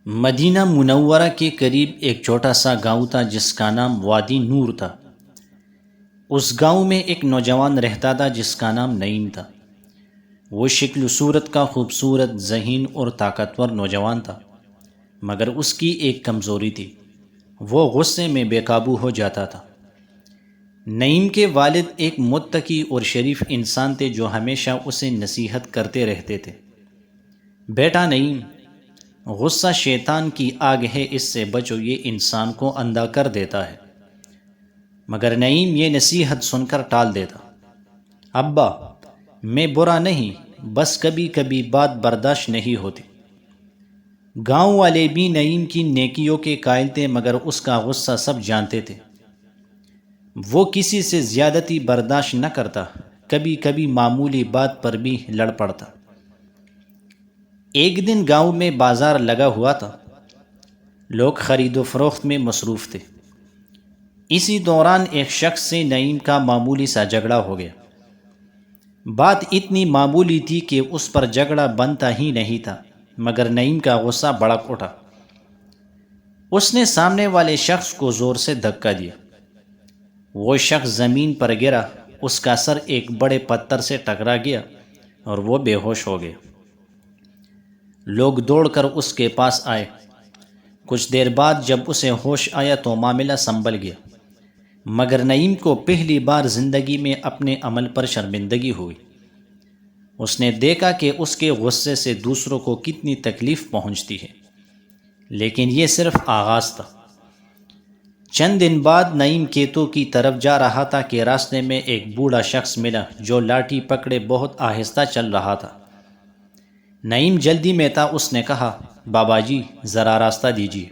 مدینہ منورہ کے قریب ایک چھوٹا سا گاؤں تھا جس کا نام وادی نور تھا۔ اس گاؤں میں ایک نوجوان رہتا تھا جس کا نام نعیم تھا۔ وہ شکل و صورت کا خوبصورت، ذہین اور طاقتور نوجوان تھا، مگر اس کی ایک کمزوری تھی، وہ غصے میں بے قابو ہو جاتا تھا۔ نعیم کے والد ایک متقی اور شریف انسان تھے جو ہمیشہ اسے نصیحت کرتے رہتے تھے، بیٹا نعیم، غصہ شیطان کی آگ ہے، اس سے بچو، یہ انسان کو اندھا کر دیتا ہے۔ مگر نعیم یہ نصیحت سن کر ٹال دیتا۔ ابا، میں برا نہیں، بس کبھی کبھی بات برداشت نہیں ہوتی۔ گاؤں والے بھی نعیم کی نیکیوں کے قائل تھے، مگر اس کا غصہ سب جانتے تھے۔ وہ کسی سے زیادتی برداشت نہ کرتا، کبھی کبھی معمولی بات پر بھی لڑ پڑتا۔ ایک دن گاؤں میں بازار لگا ہوا تھا، لوگ خرید و فروخت میں مصروف تھے۔ اسی دوران ایک شخص سے نعیم کا معمولی سا جھگڑا ہو گیا۔ بات اتنی معمولی تھی کہ اس پر جھگڑا بنتا ہی نہیں تھا، مگر نعیم کا غصہ بھڑک اٹھا۔ اس نے سامنے والے شخص کو زور سے دھکا دیا۔ وہ شخص زمین پر گرا، اس کا سر ایک بڑے پتھر سے ٹکرا گیا اور وہ بے ہوش ہو گیا۔ لوگ دوڑ کر اس کے پاس آئے۔ کچھ دیر بعد جب اسے ہوش آیا تو معاملہ سنبھل گیا، مگر نعیم کو پہلی بار زندگی میں اپنے عمل پر شرمندگی ہوئی۔ اس نے دیکھا کہ اس کے غصے سے دوسروں کو کتنی تکلیف پہنچتی ہے، لیکن یہ صرف آغاز تھا۔ چند دن بعد نعیم کھیتوں کی طرف جا رہا تھا کہ راستے میں ایک بوڑھا شخص ملا جو لاٹھی پکڑے بہت آہستہ چل رہا تھا۔ نعیم جلدی میں تھا، اس نے کہا، بابا جی، ذرا راستہ دیجیے۔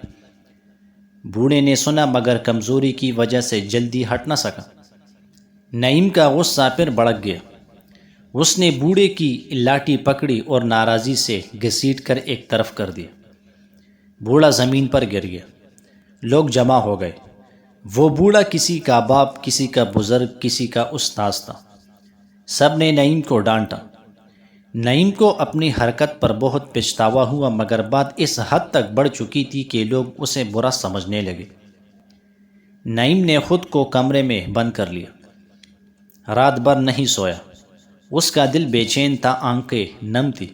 بوڑھے نے سنا مگر کمزوری کی وجہ سے جلدی ہٹ نہ سکا۔ نعیم کا غصہ پھر بھڑک گیا۔ اس نے بوڑھے کی لاٹھی پکڑی اور ناراضی سے گھسیٹ کر ایک طرف کر دیا۔ بوڑھا زمین پر گر گیا۔ لوگ جمع ہو گئے۔ وہ بوڑھا کسی کا باپ، کسی کا بزرگ، کسی کا استاذ تھا۔ سب نے نعیم کو ڈانٹا۔ نعیم کو اپنی حرکت پر بہت پچھتاوا ہوا، مگر بات اس حد تک بڑھ چکی تھی کہ لوگ اسے برا سمجھنے لگے۔ نعیم نے خود کو کمرے میں بند کر لیا۔ رات بھر نہیں سویا۔ اس کا دل بے چین تھا، آنکھیں نم تھی۔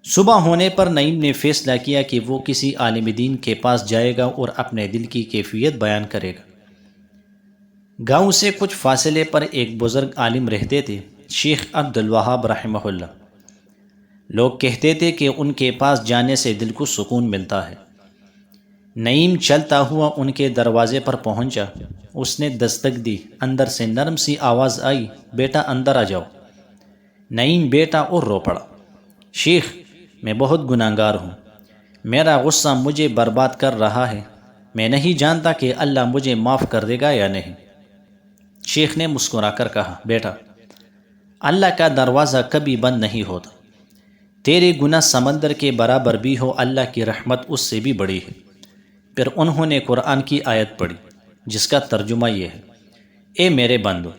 صبح ہونے پر نعیم نے فیصلہ کیا کہ وہ کسی عالم دین کے پاس جائے گا اور اپنے دل کی کیفیت بیان کرے گا۔ گاؤں سے کچھ فاصلے پر ایک بزرگ عالم رہتے تھے، شیخ عبد الوہاب رحمہ اللہ۔ لوگ کہتے تھے کہ ان کے پاس جانے سے دل کو سکون ملتا ہے۔ نعیم چلتا ہوا ان کے دروازے پر پہنچا۔ اس نے دستک دی۔ اندر سے نرم سی آواز آئی، بیٹا اندر آ جاؤ۔ نعیم بیٹا اور رو پڑا۔ شیخ، میں بہت گناہگار ہوں، میرا غصہ مجھے برباد کر رہا ہے، میں نہیں جانتا کہ اللہ مجھے معاف کر دے گا یا نہیں۔ شیخ نے مسکرا کر کہا، بیٹا، اللہ کا دروازہ کبھی بند نہیں ہوتا، تیرے گناہ سمندر کے برابر بھی ہو، اللہ کی رحمت اس سے بھی بڑی ہے۔ پھر انہوں نے قرآن کی آیت پڑھی جس کا ترجمہ یہ ہے، اے میرے بندو،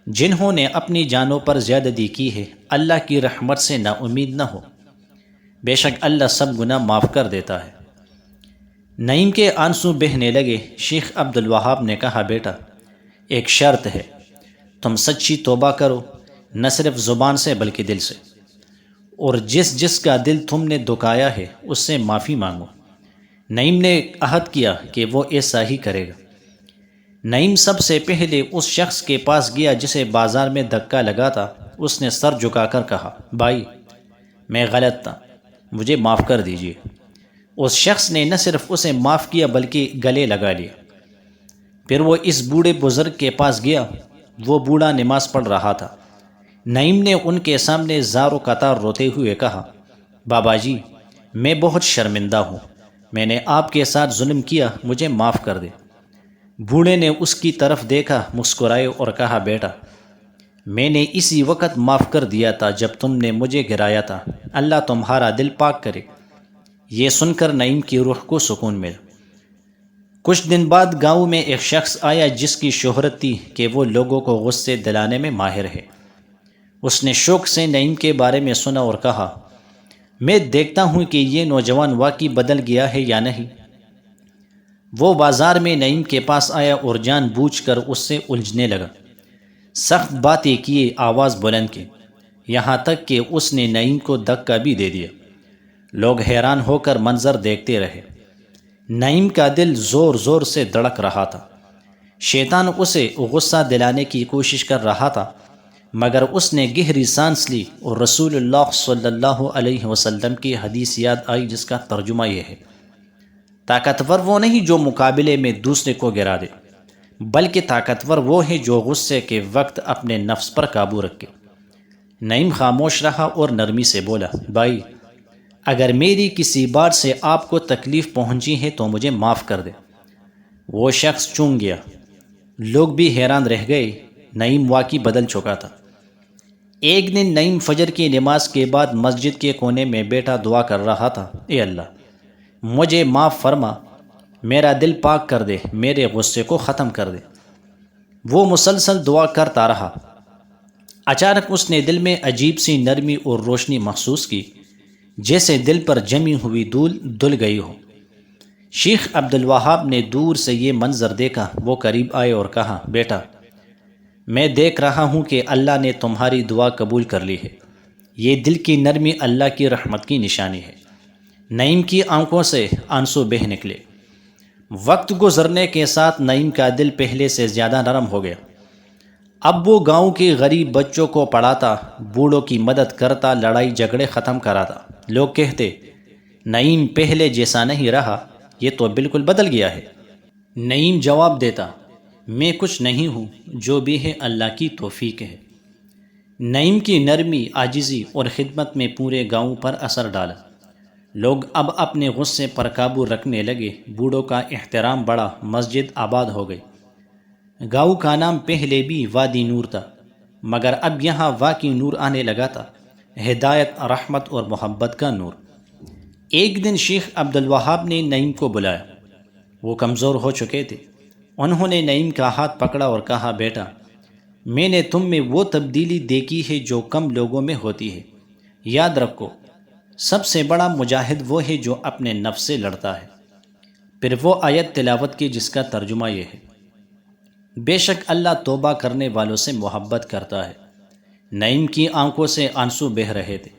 جنہوں نے اپنی جانوں پر زیادتی کی ہے، اللہ کی رحمت سے نا امید نہ ہو، بے شک اللہ سب گناہ معاف کر دیتا ہے۔ نعیم کے آنسو بہنے لگے۔ شیخ عبد الوہاب نے کہا، بیٹا، ایک شرط ہے، تم سچی توبہ کرو، نہ صرف زبان سے بلکہ دل سے، اور جس کا دل تم نے دکھایا ہے اس سے معافی مانگو۔ نعیم نے عہد کیا کہ وہ ایسا ہی کرے گا۔ نعیم سب سے پہلے اس شخص کے پاس گیا جسے بازار میں دھکا لگا تھا۔ اس نے سر جھکا کر کہا، بھائی، میں غلط تھا، مجھے معاف کر دیجیے۔ اس شخص نے نہ صرف اسے معاف کیا بلکہ گلے لگا لیا۔ پھر وہ اس بوڑھے بزرگ کے پاس گیا۔ وہ بوڑھا نماز پڑھ رہا تھا۔ نعیم نے ان کے سامنے زار و قطار روتے ہوئے کہا، بابا جی، میں بہت شرمندہ ہوں، میں نے آپ کے ساتھ ظلم کیا، مجھے معاف کر دے۔ بوڑھے نے اس کی طرف دیکھا، مسکرائے اور کہا، بیٹا، میں نے اسی وقت معاف کر دیا تھا جب تم نے مجھے گرایا تھا، اللہ تمہارا دل پاک کرے۔ یہ سن کر نعیم کی روح کو سکون ملا۔ کچھ دن بعد گاؤں میں ایک شخص آیا جس کی شہرت تھی کہ وہ لوگوں کو غصے دلانے میں ماہر ہے۔ اس نے شوق سے نعیم کے بارے میں سنا اور کہا، میں دیکھتا ہوں کہ یہ نوجوان واقعی بدل گیا ہے یا نہیں۔ وہ بازار میں نعیم کے پاس آیا اور جان بوجھ کر اس سے الجھنے لگا، سخت باتیں کیے، آواز بلند کی، یہاں تک کہ اس نے نعیم کو دھکا بھی دے دیا۔ لوگ حیران ہو کر منظر دیکھتے رہے۔ نعیم کا دل زور زور سے دھڑک رہا تھا۔ شیطان اسے غصہ دلانے کی کوشش کر رہا تھا، مگر اس نے گہری سانس لی اور رسول اللہ صلی اللہ علیہ وسلم کی حدیث یاد آئی جس کا ترجمہ یہ ہے: طاقتور وہ نہیں جو مقابلے میں دوسرے کو گرا دے، بلکہ طاقتور وہ ہے جو غصے کے وقت اپنے نفس پر قابو رکھے۔ نعیم خاموش رہا اور نرمی سے بولا، بھائی، اگر میری کسی بات سے آپ کو تکلیف پہنچی ہے تو مجھے معاف کر دے۔ وہ شخص چونک گیا۔ لوگ بھی حیران رہ گئے، نعیم واقعی بدل چکا تھا۔ ایک دن نعیم فجر کی نماز کے بعد مسجد کے کونے میں بیٹھا دعا کر رہا تھا، اے اللہ، مجھے معاف فرما، میرا دل پاک کر دے، میرے غصے کو ختم کر دے۔ وہ مسلسل دعا کرتا رہا۔ اچانک اس نے دل میں عجیب سی نرمی اور روشنی محسوس کی، جیسے دل پر جمی ہوئی دھول دھل گئی ہو۔ شیخ عبدالوہاب نے دور سے یہ منظر دیکھا۔ وہ قریب آئے اور کہا، بیٹا، میں دیکھ رہا ہوں کہ اللہ نے تمہاری دعا قبول کر لی ہے۔ یہ دل کی نرمی اللہ کی رحمت کی نشانی ہے۔ نعیم کی آنکھوں سے آنسو بہہ نکلے۔ وقت گزرنے کے ساتھ نعیم کا دل پہلے سے زیادہ نرم ہو گیا۔ اب وہ گاؤں کے غریب بچوں کو پڑھاتا، بوڑھوں کی مدد کرتا، لڑائی جھگڑے ختم کراتا۔ لوگ کہتے، نعیم پہلے جیسا نہیں رہا، یہ تو بالکل بدل گیا ہے۔ نعیم جواب دیتا، میں کچھ نہیں ہوں، جو بھی ہے اللہ کی توفیق ہے۔ نعیم کی نرمی، عاجزی اور خدمت میں پورے گاؤں پر اثر ڈالا۔ لوگ اب اپنے غصے پر قابو رکھنے لگے، بوڑھوں کا احترام بڑھا، مسجد آباد ہو گئی۔ گاؤں کا نام پہلے بھی وادی نور تھا، مگر اب یہاں واقعی نور آنے لگا تھا، ہدایت، رحمت اور محبت کا نور۔ ایک دن شیخ عبدالوہاب نے نعیم کو بلایا۔ وہ کمزور ہو چکے تھے۔ انہوں نے نعیم کا ہاتھ پکڑا اور کہا، بیٹا، میں نے تم میں وہ تبدیلی دیکھی ہے جو کم لوگوں میں ہوتی ہے۔ یاد رکھو، سب سے بڑا مجاہد وہ ہے جو اپنے نفس سے لڑتا ہے۔ پھر وہ آیت تلاوت کی جس کا ترجمہ یہ ہے: بے شک اللہ توبہ کرنے والوں سے محبت کرتا ہے۔ نعیم کی آنکھوں سے آنسو بہہ رہے تھے۔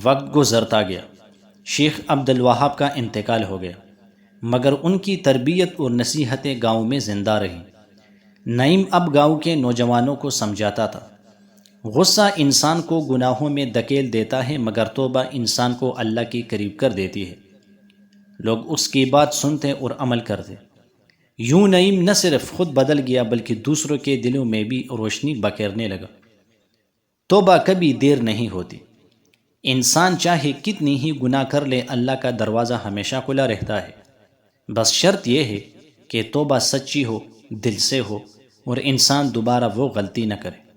وقت گزرتا گیا۔ شیخ عبدالوہاب کا انتقال ہو گیا، مگر ان کی تربیت اور نصیحتیں گاؤں میں زندہ رہیں۔ نعیم اب گاؤں کے نوجوانوں کو سمجھاتا تھا، غصہ انسان کو گناہوں میں دھکیل دیتا ہے، مگر توبہ انسان کو اللہ کے قریب کر دیتی ہے۔ لوگ اس کی بات سنتے اور عمل کرتے۔ یوں نعیم نہ صرف خود بدل گیا بلکہ دوسروں کے دلوں میں بھی روشنی بکھیرنے لگا۔ توبہ کبھی دیر نہیں ہوتی۔ انسان چاہے کتنی ہی گناہ کر لے، اللہ کا دروازہ ہمیشہ کھلا رہتا ہے۔ بس شرط یہ ہے کہ توبہ سچی ہو، دل سے ہو، اور انسان دوبارہ وہ غلطی نہ کرے۔